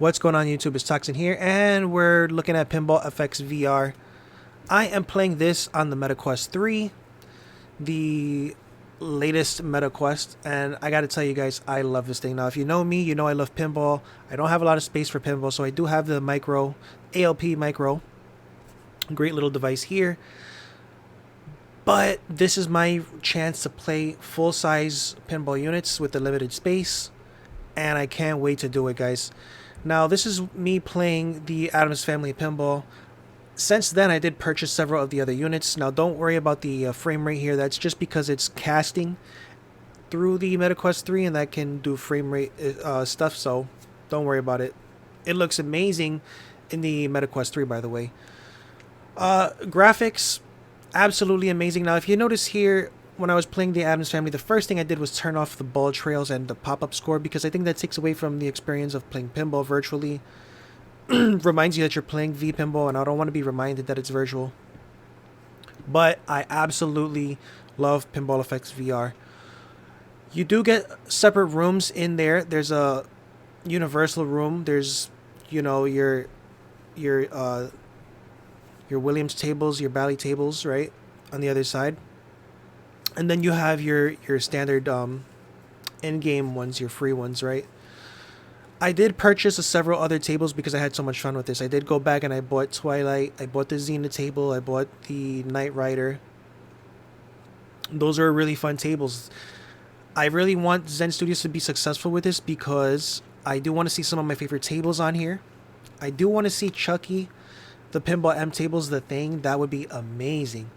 What's going on YouTube? It's Toxin here, and we're looking at Pinball FX VR. I am playing this on the MetaQuest 3, the latest MetaQuest, and I gotta tell you guys, I love this thing. Now, if you know me, you know I love pinball. I don't have a lot of space for pinball, so I do have the micro, ALP micro. Great little device here. But this is my chance to play full-size pinball units with the limited space, and I can't wait to do it, guys. Now, this is me playing the Addams Family Pinball. Since then, I did purchase several of the other units. Now, don't worry about the frame rate here. That's just because it's casting through the MetaQuest 3, and that can do frame rate stuff, so don't worry about it. It looks amazing in the MetaQuest 3, by the way. Graphics, absolutely amazing. Now, if you notice here, when I was playing the Addams Family, the first thing I did was turn off the ball trails and the pop-up score because I think that takes away from the experience of playing pinball virtually. Reminds you that you're playing V-Pinball, and I don't want to be reminded that it's virtual. But I absolutely love Pinball FX VR. You do get separate rooms in there. There's a universal room. There's, you know, your Williams tables, your Bally tables, right, on the other side. And then you have your standard in-game ones, your free ones, right? I did purchase several other tables because I had so much fun with this. I did go back and I bought Twilight, I bought the Xena table, I bought the Knight Rider. Those are really fun tables. I really want Zen Studios to be successful with this because I do want to see some of my favorite tables on here. I do want to see Chucky, the Pinball M tables, the thing. That would be amazing.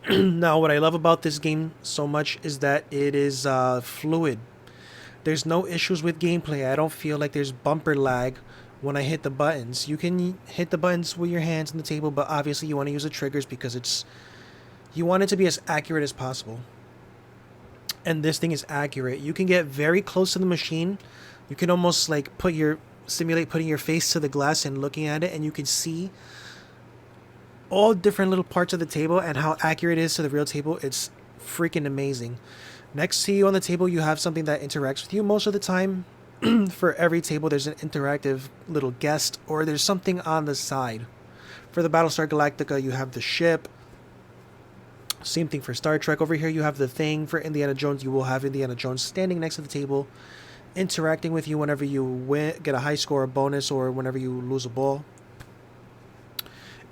Now, what I love about this game so much is that it is fluid. There's no issues with gameplay. I don't feel like there's bumper lag when I hit the buttons. You can hit the buttons with your hands on the table, but obviously you want to use the triggers because you want it to be as accurate as possible. And this thing is accurate. You can get very close to the machine. You can almost like simulate putting your face to the glass and looking at it, and you can see all different little parts of the table and how accurate it is to the real table. It's freaking amazing. Next to you on the table, you have something that interacts with you most of the time. For every table, there's an interactive little guest, or there's something on the side. For the Battlestar Galactica, you have the ship. Same thing for Star Trek. Over here, you have the thing. For Indiana Jones, you will have Indiana Jones standing next to the table, interacting with you whenever you get a high score, a bonus, or whenever you lose a ball.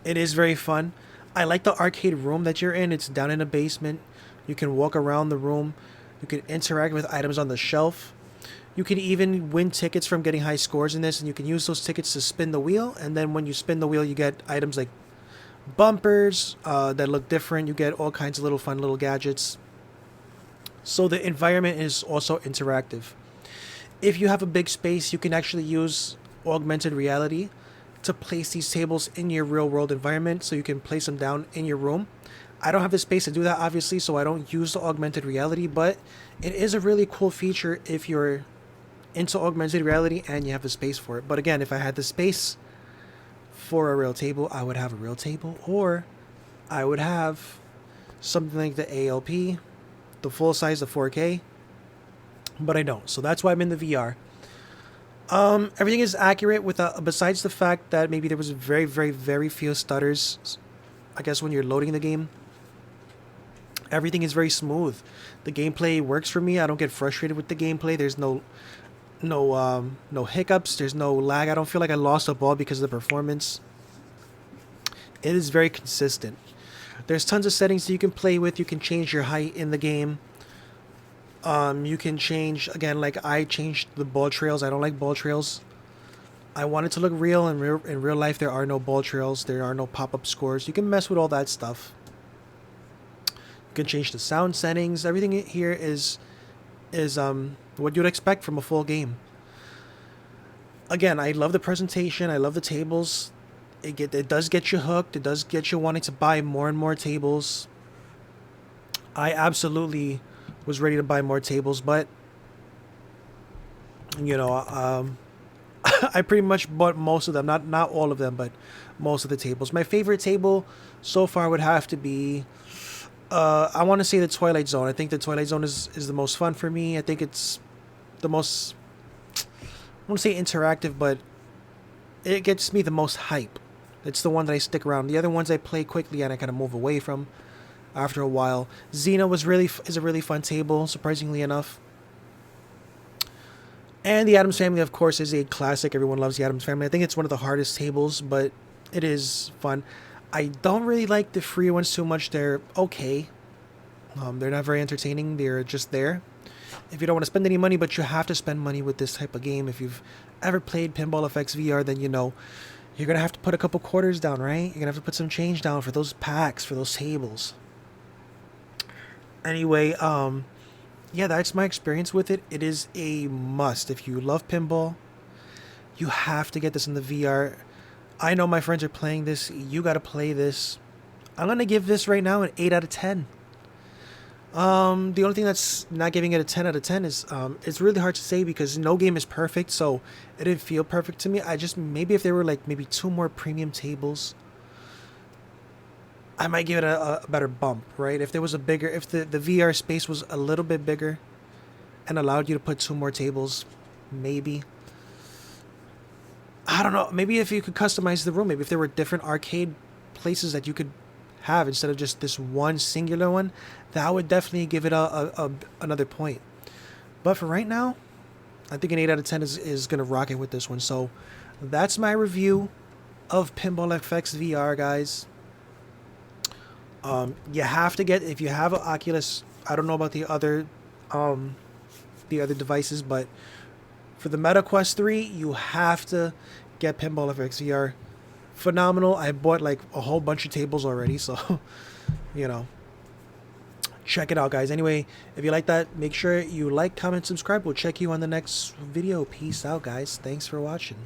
It is very fun. I like the arcade room that you're in. It's down in the basement. You can walk around the room. You can interact with items on the shelf. You can even win tickets from getting high scores in this, and you can use those tickets to spin the wheel. And then when you spin the wheel, you get items like bumpers that look different. You get all kinds of little fun little gadgets. So the environment is also interactive. If you have a big space, you can actually use augmented reality to place these tables in your real world environment, so you can place them down in your room. I don't have the space to do that, obviously, so I don't use the augmented reality, but it is a really cool feature if you're into augmented reality and you have the space for it. But again, if I had the space for a real table, I would have a real table, or I would have something like the ALP, the full size, the 4K, but I don't. So that's why I'm in the VR. Everything is accurate besides the fact that maybe there was very, very, very few stutters, I guess, when you're loading the game. Everything is very smooth. The gameplay works for me. I don't get frustrated with the gameplay. There's no hiccups. There's no lag. I don't feel like I lost a ball because of the performance. It is very consistent. There's tons of settings that you can play with. You can change your height in the game. You can change, again, like I changed the ball trails. I don't like ball trails. I want it to look real. In real life, there are no ball trails. There are no pop-up scores. You can mess with all that stuff. You can change the sound settings. Everything here is what you'd expect from a full game. Again, I love the presentation. I love the tables. It does get you hooked. It does get you wanting to buy more and more tables. I absolutely was ready to buy more tables, but you know, I pretty much bought most of them, not all of them, but most of the tables. My favorite table so far would have to be I want to say the Twilight Zone. I think the Twilight Zone is the most fun for me. I think it's the most won't say interactive, but it gets me the most hype. It's the one that I stick around. The other ones I play quickly and I kind of move away from after a while. Xena is a really fun table, surprisingly enough. And the Addams Family, of course, is a classic. Everyone loves the Addams Family. I think it's one of the hardest tables, but it is fun. I don't really like the free ones too much. They're okay. They're not very entertaining. They're just there. If you don't want to spend any money, but you have to spend money with this type of game. If you've ever played Pinball FX VR, then you know you're going to have to put a couple quarters down, right? You're going to have to put some change down for those packs, for those tables. Anyway, yeah, that's my experience with it. It is a must. If you love pinball, you have to get this in the VR. I know my friends are playing this. You got to play this. I'm going to give this right now an 8 out of 10. The only thing that's not giving it a 10 out of 10 is it's really hard to say because no game is perfect, so it didn't feel perfect to me. I just, maybe if there were like maybe 2 more premium tables, I might give it a better bump, right? If there was a bigger, if the VR space was a little bit bigger and allowed you to put 2 more tables, maybe. I don't know, maybe if you could customize the room, maybe if there were different arcade places that you could have instead of just this one singular one, that would definitely give it another point. But for right now, I think an 8 out of 10 is going to rock it with this one. So that's my review of Pinball FX VR, guys. You have to get, if you have an Oculus, I don't know about the other devices, but for the Meta Quest 3, you have to get Pinball FX VR. Phenomenal. I bought like a whole bunch of tables already, so you know, check it out, guys. Anyway, if you like that, make sure you like, comment, subscribe. We'll check you on the next video. Peace out, guys. Thanks for watching.